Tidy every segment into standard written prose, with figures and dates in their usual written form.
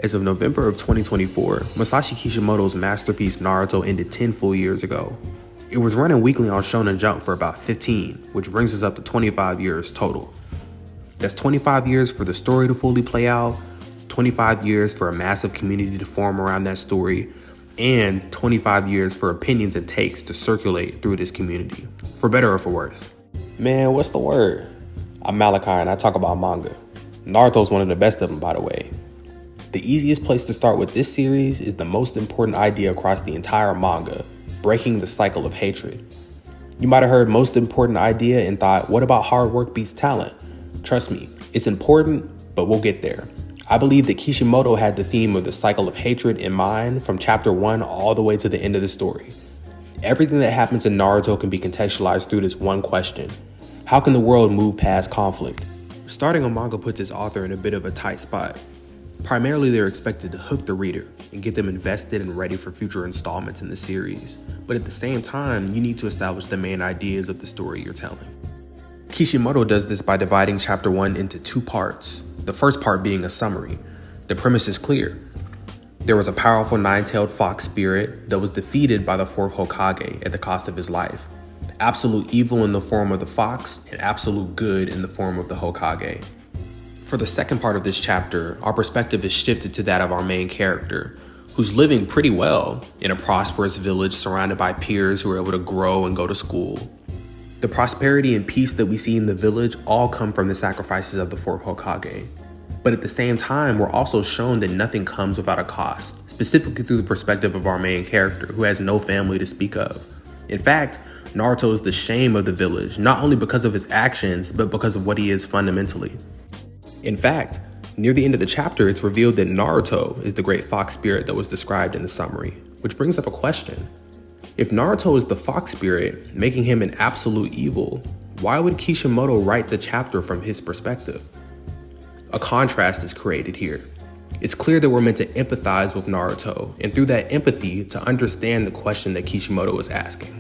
As of November of 2024, Masashi Kishimoto's masterpiece Naruto ended 10 full years ago. It was running weekly on Shonen Jump for about 15, which brings us up to 25 years total. That's 25 years for the story to fully play out, 25 years for a massive community to form around that story, and 25 years for opinions and takes to circulate through this community, for better or for worse. Man, what's the word? I'm Malachi and I talk about manga. Naruto's one of the best of them, by the way. The easiest place to start with this series is the most important idea across the entire manga, breaking the cycle of hatred. You might have heard most important idea and thought, what about hard work beats talent? Trust me, it's important, but we'll get there. I believe that Kishimoto had the theme of the cycle of hatred in mind from chapter 1 all the way to the end of the story. Everything that happens in Naruto can be contextualized through this one question. How can the world move past conflict? Starting a manga puts its author in a bit of a tight spot. Primarily, they're expected to hook the reader and get them invested and ready for future installments in the series. But at the same time, you need to establish the main ideas of the story you're telling. Kishimoto does this by dividing chapter 1 into two parts, the first part being a summary. The premise is clear. There was a powerful nine-tailed fox spirit that was defeated by the fourth Hokage at the cost of his life. Absolute evil in the form of the fox and absolute good in the form of the Hokage. For the second part of this chapter, our perspective is shifted to that of our main character, who's living pretty well in a prosperous village surrounded by peers who are able to grow and go to school. The prosperity and peace that we see in the village all come from the sacrifices of the fourth Hokage. But at the same time, we're also shown that nothing comes without a cost, specifically through the perspective of our main character, who has no family to speak of. In fact, Naruto is the shame of the village, not only because of his actions, but because of what he is fundamentally. In fact, near the end of the chapter, it's revealed that Naruto is the great fox spirit that was described in the summary, which brings up a question. If Naruto is the fox spirit, making him an absolute evil, why would Kishimoto write the chapter from his perspective? A contrast is created here. It's clear that we're meant to empathize with Naruto, and through that empathy, to understand the question that Kishimoto is asking.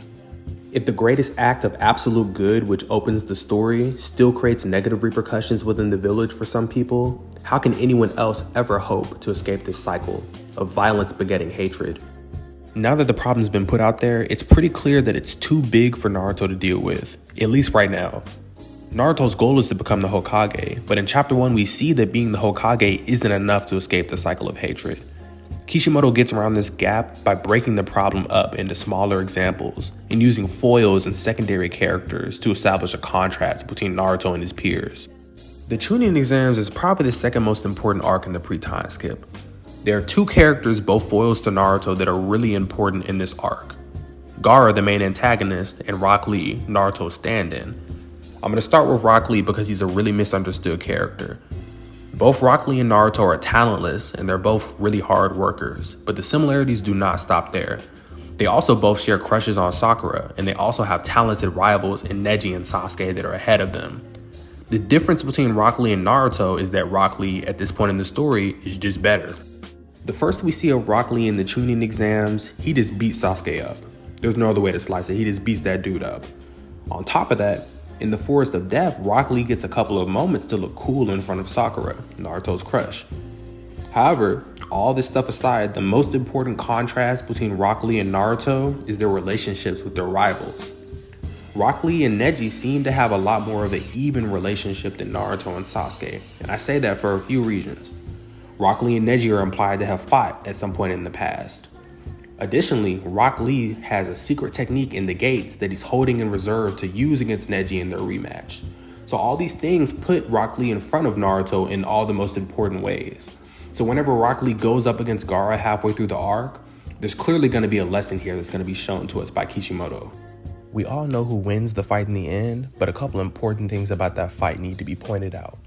If the greatest act of absolute good, which opens the story, still creates negative repercussions within the village for some people, how can anyone else ever hope to escape this cycle of violence begetting hatred? Now that the problem's been put out there, it's pretty clear that it's too big for Naruto to deal with, at least right now. Naruto's goal is to become the Hokage, but in chapter 1 we see that being the Hokage isn't enough to escape the cycle of hatred. Kishimoto gets around this gap by breaking the problem up into smaller examples and using foils and secondary characters to establish a contrast between Naruto and his peers. The Chunin Exams is probably the second most important arc in the pre-time skip. There are two characters, both foils to Naruto, that are really important in this arc. Gaara, the main antagonist, and Rock Lee, Naruto's stand-in. I'm going to start with Rock Lee because he's a really misunderstood character. Both Rock Lee and Naruto are talentless and they're both really hard workers, but the similarities do not stop there. They also both share crushes on Sakura, and they also have talented rivals in Neji and Sasuke that are ahead of them. The difference between Rock Lee and Naruto is that Rock Lee, at this point in the story, is just better. The first we see of Rock Lee in the Chunin Exams, he just beats Sasuke up. There's no other way to slice it, he just beats that dude up. On top of that, in the Forest of Death, Rock Lee gets a couple of moments to look cool in front of Sakura, Naruto's crush. However, all this stuff aside, the most important contrast between Rock Lee and Naruto is their relationships with their rivals. Rock Lee and Neji seem to have a lot more of an even relationship than Naruto and Sasuke, and I say that for a few reasons. Rock Lee and Neji are implied to have fought at some point in the past. Additionally, Rock Lee has a secret technique in the gates that he's holding in reserve to use against Neji in their rematch. So all these things put Rock Lee in front of Naruto in all the most important ways. So whenever Rock Lee goes up against Gaara halfway through the arc, there's clearly going to be a lesson here that's going to be shown to us by Kishimoto. We all know who wins the fight in the end, but a couple important things about that fight need to be pointed out.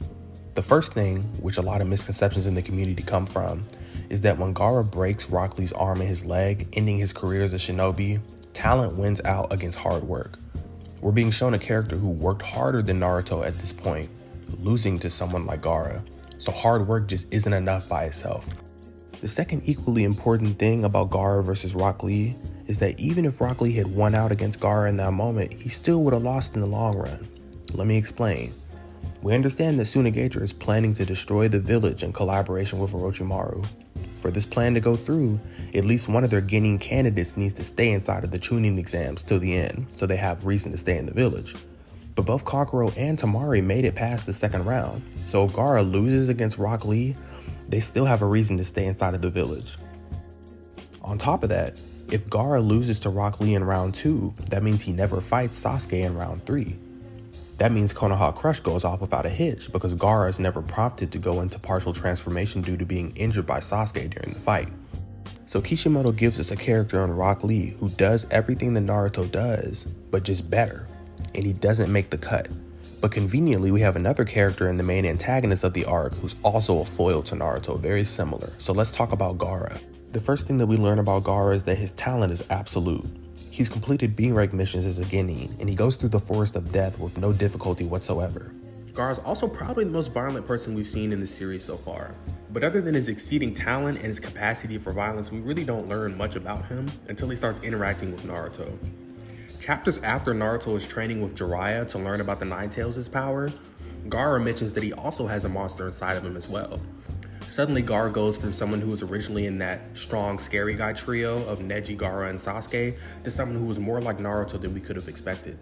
The first thing, which a lot of misconceptions in the community come from, is that when Gaara breaks Rock Lee's arm and his leg, ending his career as a shinobi, talent wins out against hard work. We're being shown a character who worked harder than Naruto at this point, losing to someone like Gaara, so hard work just isn't enough by itself. The second equally important thing about Gaara versus Rock Lee is that even if Rock Lee had won out against Gaara in that moment, he still would have lost in the long run. Let me explain. We understand that Tsunagadra is planning to destroy the village in collaboration with Orochimaru. For this plan to go through, at least one of their Genin candidates needs to stay inside of the Chunin Exams till the end, so they have reason to stay in the village. But both Kakuro and Temari made it past the second round, so if Gaara loses against Rock Lee, they still have a reason to stay inside of the village. On top of that, if Gaara loses to Rock Lee in round 2, that means he never fights Sasuke in round 3. That means Konoha Crush goes off without a hitch because Gaara is never prompted to go into partial transformation due to being injured by Sasuke during the fight. So Kishimoto gives us a character on Rock Lee who does everything that Naruto does, but just better, and he doesn't make the cut. But conveniently, we have another character in the main antagonist of the arc who's also a foil to Naruto, very similar. So let's talk about Gaara. The first thing that we learn about Gaara is that his talent is absolute. He's completed being rank missions as a Genin, and he goes through the Forest of Death with no difficulty whatsoever. Gaara's also probably the most violent person we've seen in the series so far. But other than his exceeding talent and his capacity for violence, we really don't learn much about him until he starts interacting with Naruto. Chapters after Naruto is training with Jiraiya to learn about the Nine Tails' power, Gaara mentions that he also has a monster inside of him as well. Suddenly, Gaara goes from someone who was originally in that strong, scary guy trio of Neji, Gaara, and Sasuke to someone who was more like Naruto than we could have expected.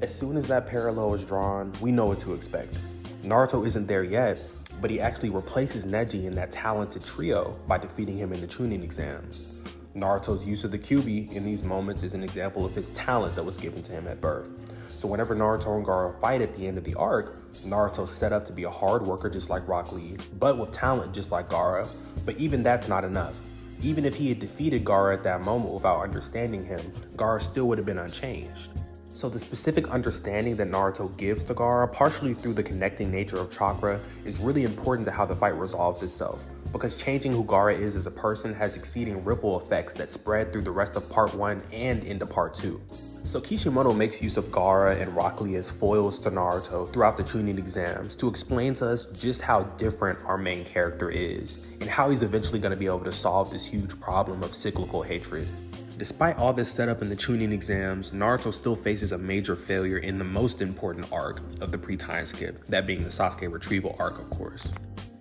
As soon as that parallel is drawn, we know what to expect. Naruto isn't there yet, but he actually replaces Neji in that talented trio by defeating him in the Chunin Exams. Naruto's use of the Kyuubi in these moments is an example of his talent that was given to him at birth. So whenever Naruto and Gaara fight at the end of the arc, Naruto's set up to be a hard worker just like Rock Lee, but with talent just like Gaara. But even that's not enough. Even if he had defeated Gaara at that moment without understanding him, Gaara still would have been unchanged. So the specific understanding that Naruto gives to Gaara, partially through the connecting nature of chakra, is really important to how the fight resolves itself, because changing who Gaara is as a person has exceeding ripple effects that spread through the rest of part 1 and into part 2. So Kishimoto makes use of Gaara and Rock Lee as foils to Naruto throughout the Chunin Exams to explain to us just how different our main character is and how he's eventually going to be able to solve this huge problem of cyclical hatred. Despite all this setup in the Chunin Exams, Naruto still faces a major failure in the most important arc of the pre-time skip, that being the Sasuke Retrieval arc, of course.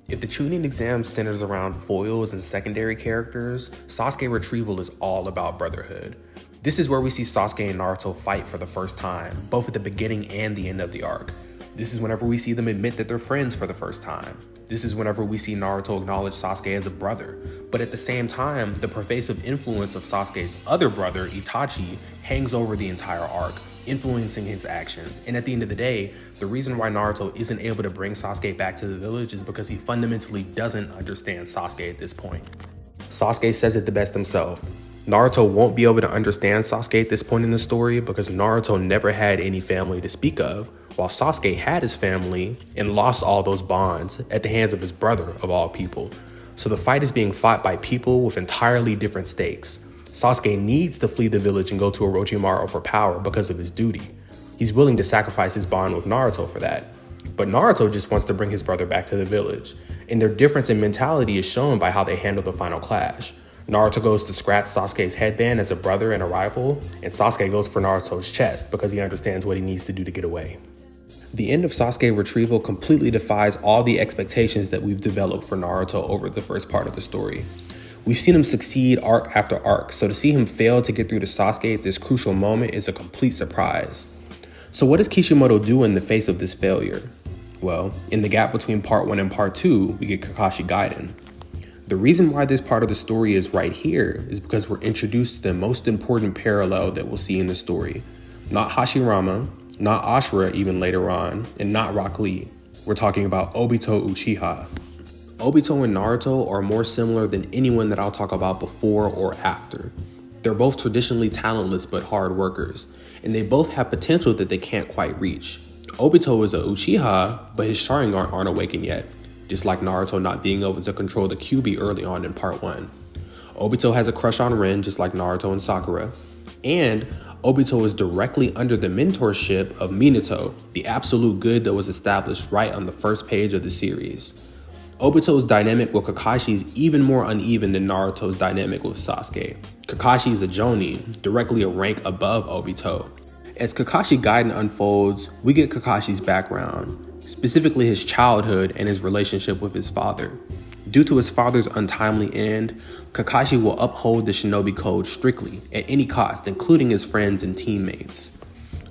If the Chunin Exam centers around foils and secondary characters, Sasuke Retrieval is all about brotherhood. This is where we see Sasuke and Naruto fight for the first time, both at the beginning and the end of the arc. This is whenever we see them admit that they're friends for the first time. This is whenever we see Naruto acknowledge Sasuke as a brother. But at the same time, the pervasive influence of Sasuke's other brother, Itachi, hangs over the entire arc, influencing his actions. And at the end of the day, the reason why Naruto isn't able to bring Sasuke back to the village is because he fundamentally doesn't understand Sasuke at this point. Sasuke says it the best himself. Naruto won't be able to understand Sasuke at this point in the story because Naruto never had any family to speak of, while Sasuke had his family and lost all those bonds at the hands of his brother of all people. So the fight is being fought by people with entirely different stakes. Sasuke needs to flee the village and go to Orochimaru for power because of his duty. He's willing to sacrifice his bond with Naruto for that. But Naruto just wants to bring his brother back to the village, and their difference in mentality is shown by how they handle the final clash. Naruto goes to scratch Sasuke's headband as a brother and a rival, and Sasuke goes for Naruto's chest because he understands what he needs to do to get away. The end of Sasuke Retrieval completely defies all the expectations that we've developed for Naruto over the first part of the story. We've seen him succeed arc after arc, so to see him fail to get through to Sasuke at this crucial moment is a complete surprise. So what does Kishimoto do in the face of this failure? Well, in the gap between part 1 and part 2, we get Kakashi Gaiden. The reason why this part of the story is right here is because we're introduced to the most important parallel that we'll see in the story. Not Hashirama, not Ashura even later on, and not Rock Lee. We're talking about Obito Uchiha. Obito and Naruto are more similar than anyone that I'll talk about before or after. They're both traditionally talentless but hard workers, and they both have potential that they can't quite reach. Obito is a Uchiha, but his Sharingan aren't awakened yet, just like Naruto not being able to control the Kyuubi early on in part 1. Obito has a crush on Rin, just like Naruto and Sakura, and Obito is directly under the mentorship of Minato, the absolute good that was established right on the first page of the series. Obito's dynamic with Kakashi is even more uneven than Naruto's dynamic with Sasuke. Kakashi is a Jonin, directly a rank above Obito. As Kakashi Gaiden unfolds, we get Kakashi's background. specifically his childhood and his relationship with his father. Due to his father's untimely end, Kakashi will uphold the shinobi code strictly, at any cost, including his friends and teammates.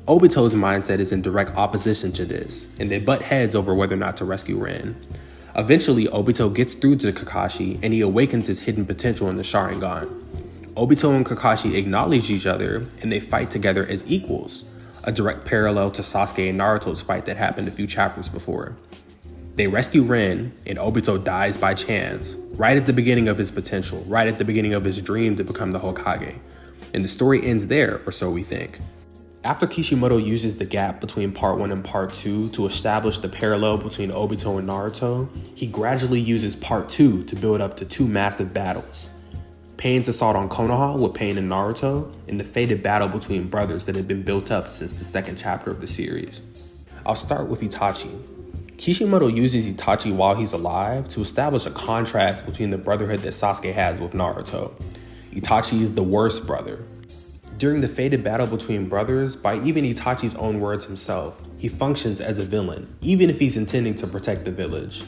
Obito's mindset is in direct opposition to this, and they butt heads over whether or not to rescue Rin. Eventually, Obito gets through to Kakashi, and he awakens his hidden potential in the Sharingan. Obito and Kakashi acknowledge each other, and they fight together as equals, a direct parallel to Sasuke and Naruto's fight that happened a few chapters before. They rescue Rin, and Obito dies by chance, right at the beginning of his potential, right at the beginning of his dream to become the Hokage. And the story ends there, or so we think. After Kishimoto uses the gap between part 1 and part 2 to establish the parallel between Obito and Naruto, he gradually uses part 2 to build up to two massive battles. Pain's assault on Konoha with Pain and Naruto, and the fated battle between brothers that had been built up since the second chapter of the series. I'll start with Itachi. Kishimoto uses Itachi while he's alive to establish a contrast between the brotherhood that Sasuke has with Naruto. Itachi is the worst brother. During the fated battle between brothers, by even Itachi's own words himself, he functions as a villain, even if he's intending to protect the village.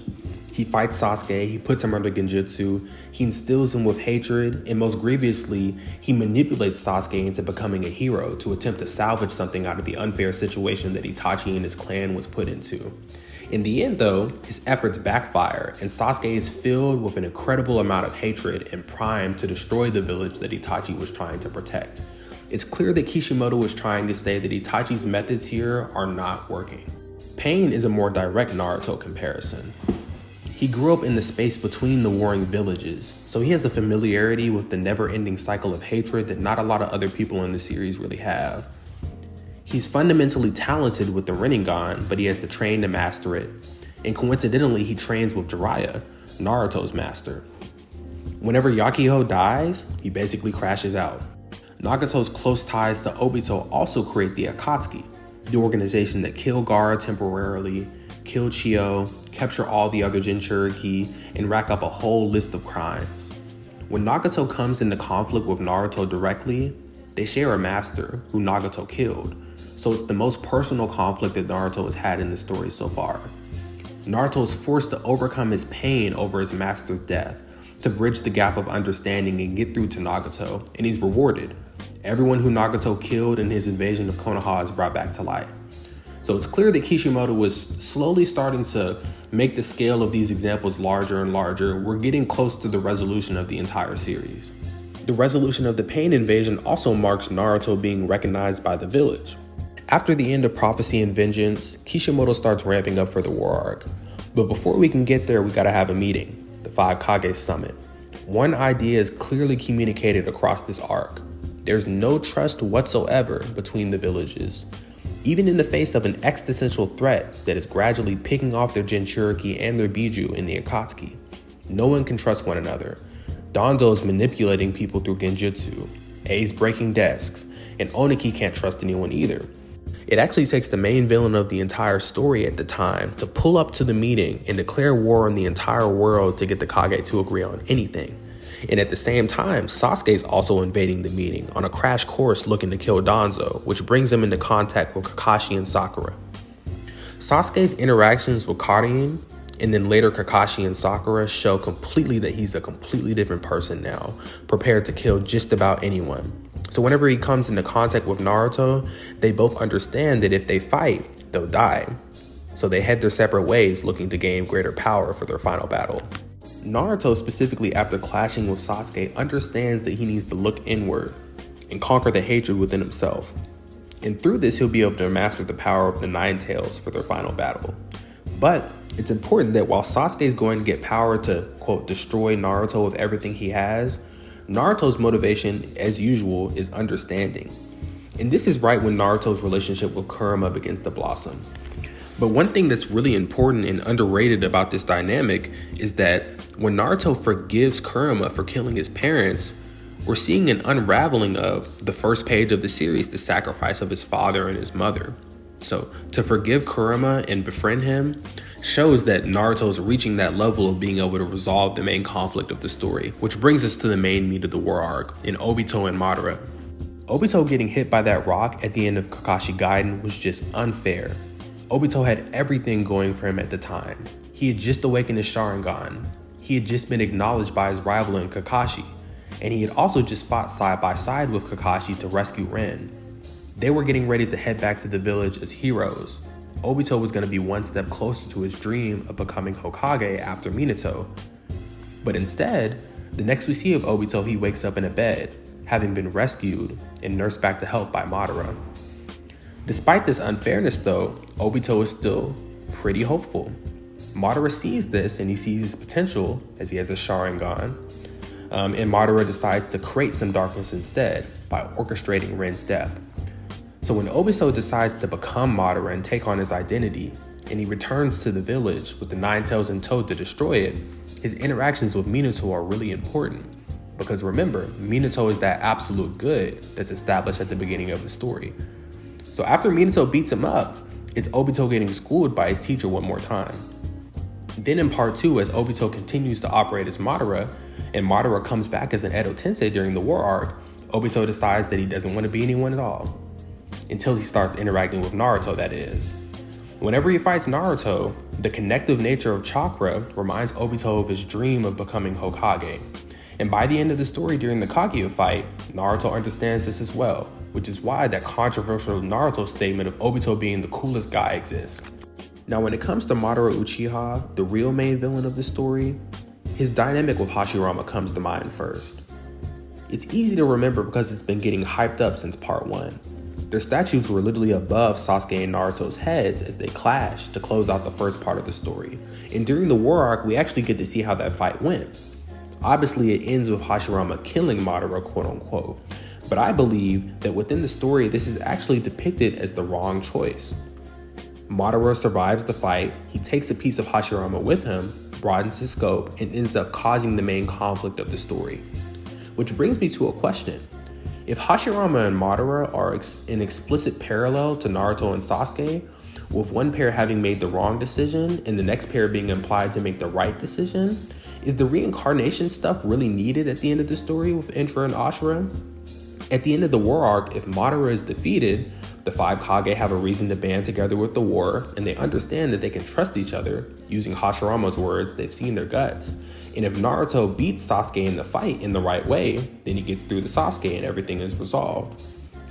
He fights Sasuke, he puts him under genjutsu, he instills him with hatred, and most grievously, he manipulates Sasuke into becoming a hero to attempt to salvage something out of the unfair situation that Itachi and his clan was put into. In the end though, his efforts backfire, and Sasuke is filled with an incredible amount of hatred and primed to destroy the village that Itachi was trying to protect. It's clear that Kishimoto was trying to say that Itachi's methods here are not working. Pain is a more direct Naruto comparison. He grew up in the space between the warring villages, so he has a familiarity with the never-ending cycle of hatred that not a lot of other people in the series really have. He's fundamentally talented with the Rinnegan, but he has to train to master it, and coincidentally he trains with Jiraiya, Naruto's master. Whenever Yakuho dies, he basically crashes out. Nagato's close ties to Obito also create the Akatsuki, the organization that killed Gaara temporarily, killed Chio, capture all the other Jinchuriki, and rack up a whole list of crimes. When Nagato comes into conflict with Naruto directly, they share a master who Nagato killed, so it's the most personal conflict that Naruto has had in the story so far. Naruto is forced to overcome his pain over his master's death, to bridge the gap of understanding and get through to Nagato, and he's rewarded. Everyone who Nagato killed in his invasion of Konoha is brought back to life. So it's clear that Kishimoto was slowly starting to make the scale of these examples larger and larger. We're getting close to the resolution of the entire series. The resolution of the Pain invasion also marks Naruto being recognized by the village. After the end of Prophecy and Vengeance, Kishimoto starts ramping up for the war arc. But before we can get there, we gotta have a meeting. The 5 Kage Summit. One idea is clearly communicated across this arc. There's no trust whatsoever between the villages. Even in the face of an existential threat that is gradually picking off their Jinchuriki and their Biju in the Akatsuki, no one can trust one another. Danzo is manipulating people through genjutsu, A's breaking desks, and Oniki can't trust anyone either. It actually takes the main villain of the entire story at the time to pull up to the meeting and declare war on the entire world to get the Kage to agree on anything. And at the same time, Sasuke is also invading the meeting on a crash course looking to kill Danzo, which brings him into contact with Kakashi and Sakura. Sasuke's interactions with Karin, and then later Kakashi and Sakura, show completely that he's a completely different person now, prepared to kill just about anyone. So whenever he comes into contact with Naruto, they both understand that if they fight, they'll die. So they head their separate ways, looking to gain greater power for their final battle. Naruto, specifically after clashing with Sasuke, understands that he needs to look inward and conquer the hatred within himself. And through this, he'll be able to master the power of the Nine Tails for their final battle. But it's important that while Sasuke is going to get power to, quote, destroy Naruto with everything he has, Naruto's motivation, as usual, is understanding. And this is right when Naruto's relationship with Kurama begins to blossom. But one thing that's really important and underrated about this dynamic is that when Naruto forgives Kurama for killing his parents, we're seeing an unraveling of the first page of the series, the sacrifice of his father and his mother. So to forgive Kurama and befriend him shows that Naruto is reaching that level of being able to resolve the main conflict of the story, which brings us to the main meat of the war arc in Obito and Madara. Obito getting hit by that rock at the end of Kakashi Gaiden was just unfair. Obito had everything going for him at the time. He had just awakened his Sharingan. He had just been acknowledged by his rival in Kakashi, and he had also just fought side by side with Kakashi to rescue Rin. They were getting ready to head back to the village as heroes. Obito was going to be one step closer to his dream of becoming Hokage after Minato. But instead, the next we see of Obito, he wakes up in a bed, having been rescued and nursed back to health by Madara. Despite this unfairness though, Obito is still pretty hopeful. Madara sees this and he sees his potential as he has a Sharingan, and Madara decides to create some darkness instead by orchestrating Rin's death. So when Obito decides to become Madara and take on his identity, and he returns to the village with the Nine Tails in tow to destroy it, his interactions with Minato are really important. Because remember, Minato is that absolute good that's established at the beginning of the story. So after Minato beats him up, it's Obito getting schooled by his teacher one more time. Then in part 2, as Obito continues to operate as Madara, and Madara comes back as an Edo Tensei during the war arc, Obito decides that he doesn't want to be anyone at all. Until he starts interacting with Naruto, that is. Whenever he fights Naruto, the connective nature of chakra reminds Obito of his dream of becoming Hokage. And by the end of the story during the Kage fight, Naruto understands this as well, which is why that controversial Naruto statement of Obito being the coolest guy exists. Now when it comes to Madara Uchiha, the real main villain of the story, his dynamic with Hashirama comes to mind first. It's easy to remember because it's been getting hyped up since part 1. Their statues were literally above Sasuke and Naruto's heads as they clashed to close out the first part of the story. And during the war arc, we actually get to see how that fight went. Obviously, it ends with Hashirama killing Madara, quote unquote. But I believe that within the story, this is actually depicted as the wrong choice. Madara survives the fight, he takes a piece of Hashirama with him, broadens his scope, and ends up causing the main conflict of the story. Which brings me to a question. If Hashirama and Madara are an explicit parallel to Naruto and Sasuke, with one pair having made the wrong decision and the next pair being implied to make the right decision, is the reincarnation stuff really needed at the end of the story with Indra and Ashura? At the end of the war arc, if Madara is defeated, the 5 Kage have a reason to band together with the war, and they understand that they can trust each other. Using Hashirama's words, they've seen their guts. And if Naruto beats Sasuke in the fight in the right way, then he gets through to Sasuke and everything is resolved.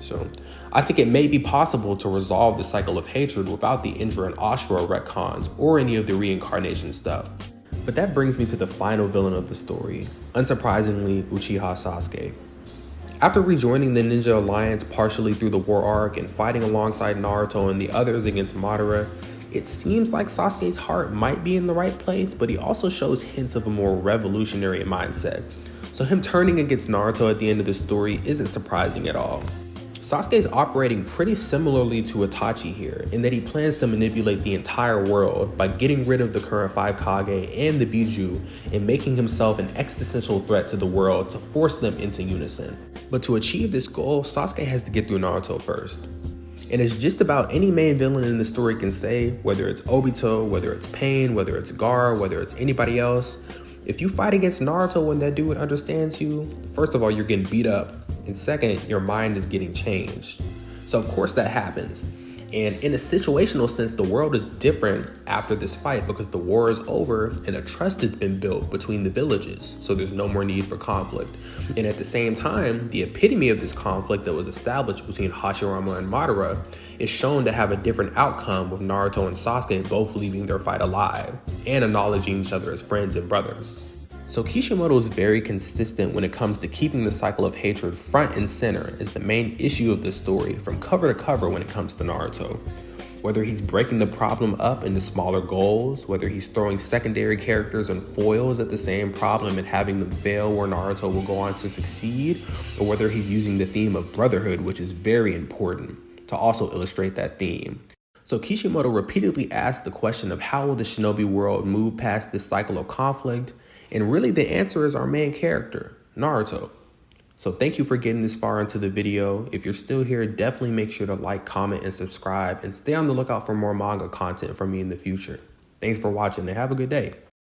So I think it may be possible to resolve the cycle of hatred without the Indra and Ashura retcons or any of the reincarnation stuff. But that brings me to the final villain of the story, unsurprisingly Uchiha Sasuke. After rejoining the Ninja Alliance partially through the war arc and fighting alongside Naruto and the others against Madara, it seems like Sasuke's heart might be in the right place, but he also shows hints of a more revolutionary mindset. So him turning against Naruto at the end of the story isn't surprising at all. Sasuke is operating pretty similarly to Itachi here, in that he plans to manipulate the entire world by getting rid of the current 5 Kage and the Biju and making himself an existential threat to the world to force them into unison. But to achieve this goal, Sasuke has to get through Naruto first. And as just about any main villain in the story can say, whether it's Obito, whether it's Pain, whether it's Gaara, whether it's anybody else, if you fight against Naruto when that dude understands you, first of all, you're getting beat up. And second, your mind is getting changed. So of course that happens. And in a situational sense, the world is different after this fight because the war is over and a trust has been built between the villages. So there's no more need for conflict. And at the same time, the epitome of this conflict that was established between Hashirama and Madara is shown to have a different outcome with Naruto and Sasuke both leaving their fight alive and acknowledging each other as friends and brothers. So Kishimoto is very consistent when it comes to keeping the cycle of hatred front and center as the main issue of this story from cover to cover when it comes to Naruto. Whether he's breaking the problem up into smaller goals, whether he's throwing secondary characters and foils at the same problem and having them fail where Naruto will go on to succeed, or whether he's using the theme of brotherhood, which is very important, to also illustrate that theme. So Kishimoto repeatedly asked the question of how will the shinobi world move past this cycle of conflict, and really the answer is our main character, Naruto. So thank you for getting this far into the video. If you're still here, definitely make sure to like, comment, and subscribe, and stay on the lookout for more manga content from me in the future. Thanks for watching and have a good day.